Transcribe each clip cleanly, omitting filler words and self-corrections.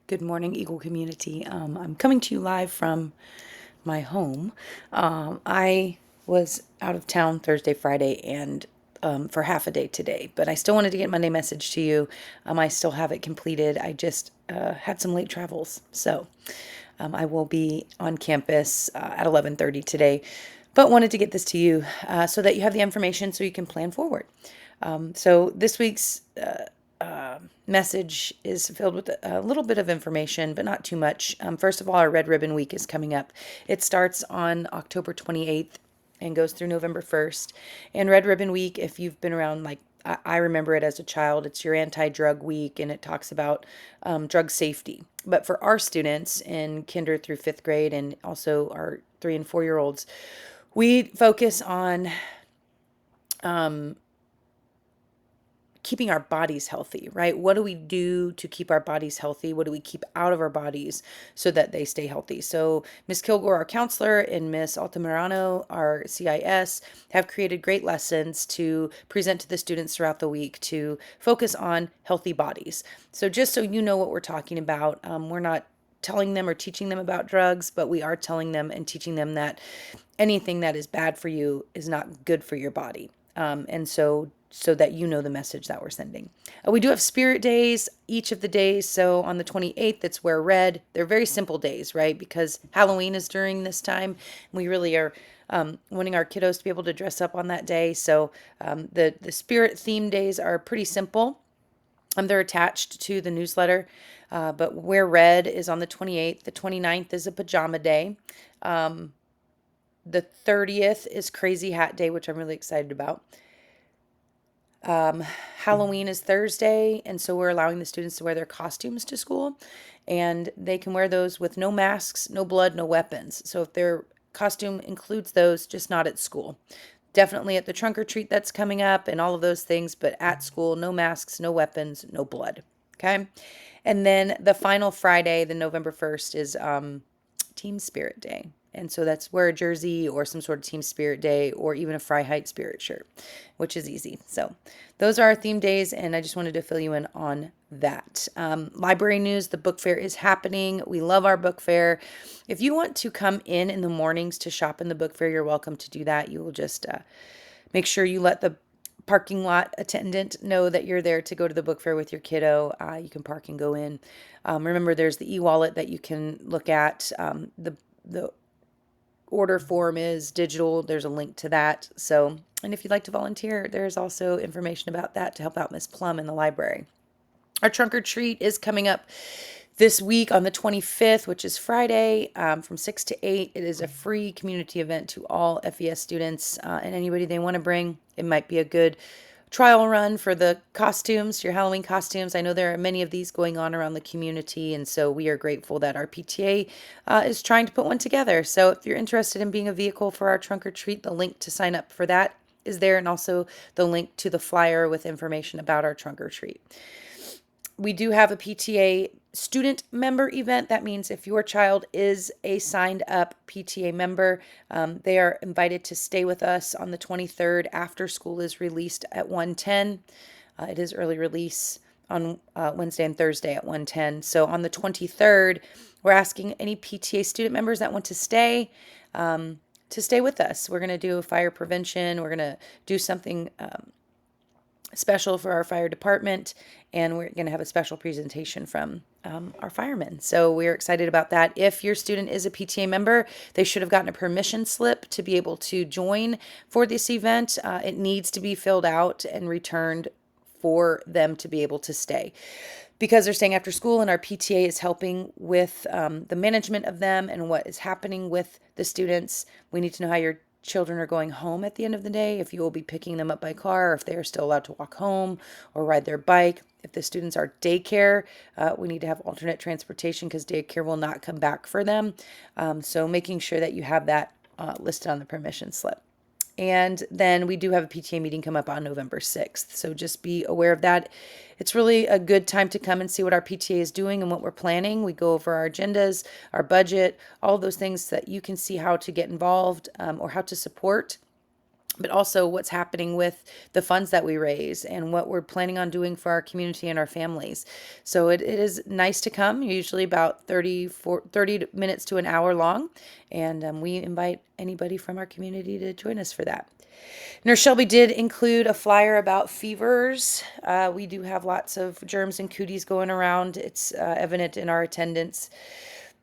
Good morning, Eagle community. I'm coming to you live from my home. I was out of town Thursday, Friday, and for half a day today, but I still wanted to get Monday message to you. I still have it completed. I just had some late travels, so I will be on campus at 11:30 today, but wanted to get this to you so that you have the information so you can plan forward. So this week's message is filled with a little bit of information, but not too much. First of all, our Red Ribbon Week is coming up. It starts on October 28th and goes through November 1st. And Red Ribbon Week, if you've been around, like I remember it as a child, it's your anti-drug week and it talks about drug safety. But for our students in kinder through fifth grade and also our 3 and 4 year olds, we focus on keeping our bodies healthy, right? What do we do to keep our bodies healthy? What do we keep out of our bodies so that they stay healthy? So Miss Kilgore, our counselor, and Miss Altamirano, our CIS, have created great lessons to present to the students throughout the week to focus on healthy bodies. So just so you know what we're talking about, we're not telling them or teaching them about drugs, but we are telling them and teaching them that anything that is bad for you is not good for your body. And so that you know the message that we're sending. We do have spirit days each of the days. So on the 28th, it's wear red. They're very simple days, right? Because Halloween is during this time. We really are wanting our kiddos to be able to dress up on that day. So the spirit theme days are pretty simple. They're attached to the newsletter. But wear red is on the 28th. The 29th is a pajama day. The 30th is Crazy Hat Day, which I'm really excited about. Halloween is Thursday, and so we're allowing the students to wear their costumes to school, and they can wear those with no masks, no blood, no weapons. So if their costume includes those, just not at school. Definitely at the trunk or treat that's coming up and all of those things, but at school, no masks, no weapons, no blood. Okay. And then the final Friday, the November 1st, is Team Spirit Day. And so that's wear a jersey or some sort of Team Spirit Day or even a Freiheit Spirit shirt, which is easy. So those are our theme days, and I just wanted to fill you in on that. Library news, the book fair is happening. We love our book fair. If you want to come in the mornings to shop in the book fair, you're welcome to do that. You will just make sure you let the parking lot attendant know that you're there to go to the book fair with your kiddo. You can park and go in. Remember, there's the e-wallet that you can look at. The order form is digital. There's a link to that. So, and if you'd like to volunteer, there's also information about that to help out Miss Plum in the library. Our trunk or treat is coming up this week on the 25th, which is Friday, from 6 to 8. It is a free community event to all FES students and anybody they want to bring. It might be a good trial run for the costumes, your Halloween costumes. I know there are many of these going on around the community, and so we are grateful that our PTA is trying to put one together. So if you're interested in being a vehicle for our trunk or treat, the link to sign up for that is there, and also the link to the flyer with information about our trunk or treat. We do have a PTA student member event. That means if your child is a signed up PTA member, they are invited to stay with us on the 23rd after school is released at 1:10. It is early release on Wednesday and Thursday at 1:10. So on the 23rd, we're asking any PTA student members that want to stay with us. We're going to do fire prevention. We're going to do something special for our fire department, and we're going to have a special presentation from our firemen. So we're excited about that. If your student is a PTA member, they should have gotten a permission slip to be able to join for this event. It needs to be filled out and returned for them to be able to stay. Because they're staying after school and our PTA is helping with the management of them and what is happening with the students, we need to know how your children are going home at the end of the day, if you will be picking them up by car, or if they are still allowed to walk home or ride their bike. If the students are daycare, we need to have alternate transportation because daycare will not come back for them. So making sure that you have that listed on the permission slip. And then we do have a PTA meeting come up on November 6th. So just be aware of that. It's really a good time to come and see what our PTA is doing and what we're planning. We go over our agendas, our budget, all those things so that you can see how to get involved or how to support. but also what's happening with the funds that we raise and what we're planning on doing for our community and our families. So it is nice to come, usually about 30 minutes to an hour long. And we invite anybody from our community to join us for that. Nurse Shelby did include a flyer about fevers. We do have lots of germs and cooties going around. It's evident in our attendance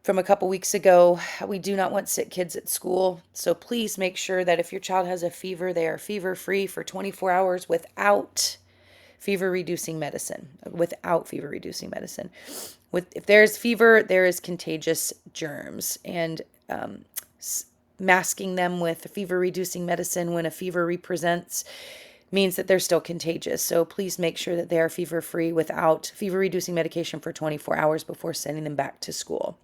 from a couple weeks ago. We do not want sick kids at school. So please make sure that if your child has a fever, they are fever free for 24 hours without fever reducing medicine. Without fever reducing medicine. If there's fever, there is contagious germs. And masking them with fever reducing medicine when a fever represents means that they're still contagious. So please make sure that they are fever free without fever reducing medication for 24 hours before sending them back to school.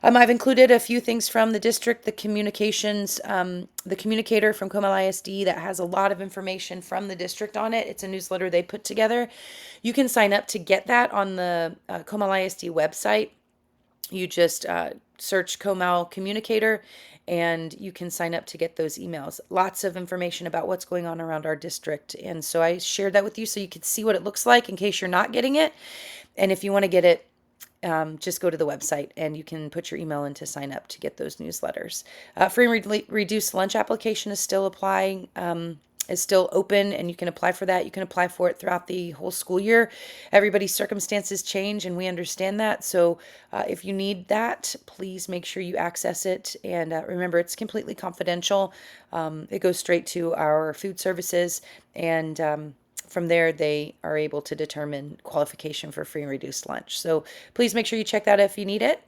I've included a few things from the district, the communications, the communicator from Comal ISD that has a lot of information from the district on it. It's a newsletter they put together. You can sign up to get that on the Comal ISD website. You just search Comal Communicator and you can sign up to get those emails. Lots of information about what's going on around our district. And so I shared that with you so you could see what it looks like in case you're not getting it. And if you want to get it, just go to the website and you can put your email in to sign up to get those newsletters. Free and reduced lunch application is still applying. Is still open and you can apply for that. You can apply for it throughout the whole school year. Everybody's circumstances change and we understand that. So if you need that, please make sure you access it. And remember, it's completely confidential. It goes straight to our food services and from there, they are able to determine qualification for free and reduced lunch. So please make sure you check that if you need it.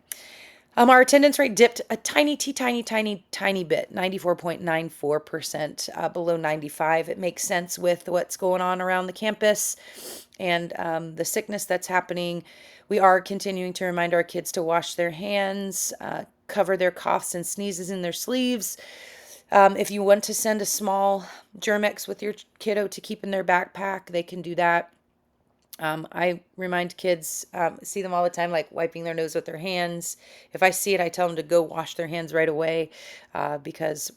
Our attendance rate dipped a tiny bit, 94.94% below 95. It makes sense with what's going on around the campus and the sickness that's happening. We are continuing to remind our kids to wash their hands, cover their coughs and sneezes in their sleeves. If you want to send a small Germ-X with your kiddo to keep in their backpack, they can do that. I remind kids, see them all the time, like wiping their nose with their hands. If I see it, I tell them to go wash their hands right away because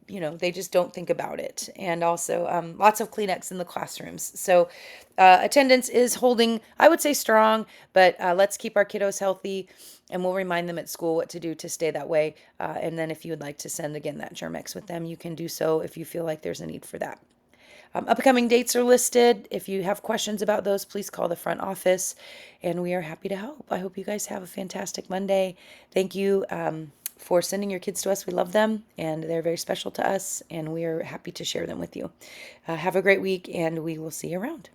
they just don't think about it. And also lots of Kleenex in the classrooms. So attendance is holding, I would say, strong, but let's keep our kiddos healthy and we'll remind them at school what to do to stay that way. And then if you would like to send again that Germ-X with them, you can do so if you feel like there's a need for that. Upcoming dates are listed. If you have questions about those, please call the front office and we are happy to help. I hope you guys have a fantastic Monday. Thank you for sending your kids to us. We love them and they're very special to us and we are happy to share them with you. Have a great week and we will see you around.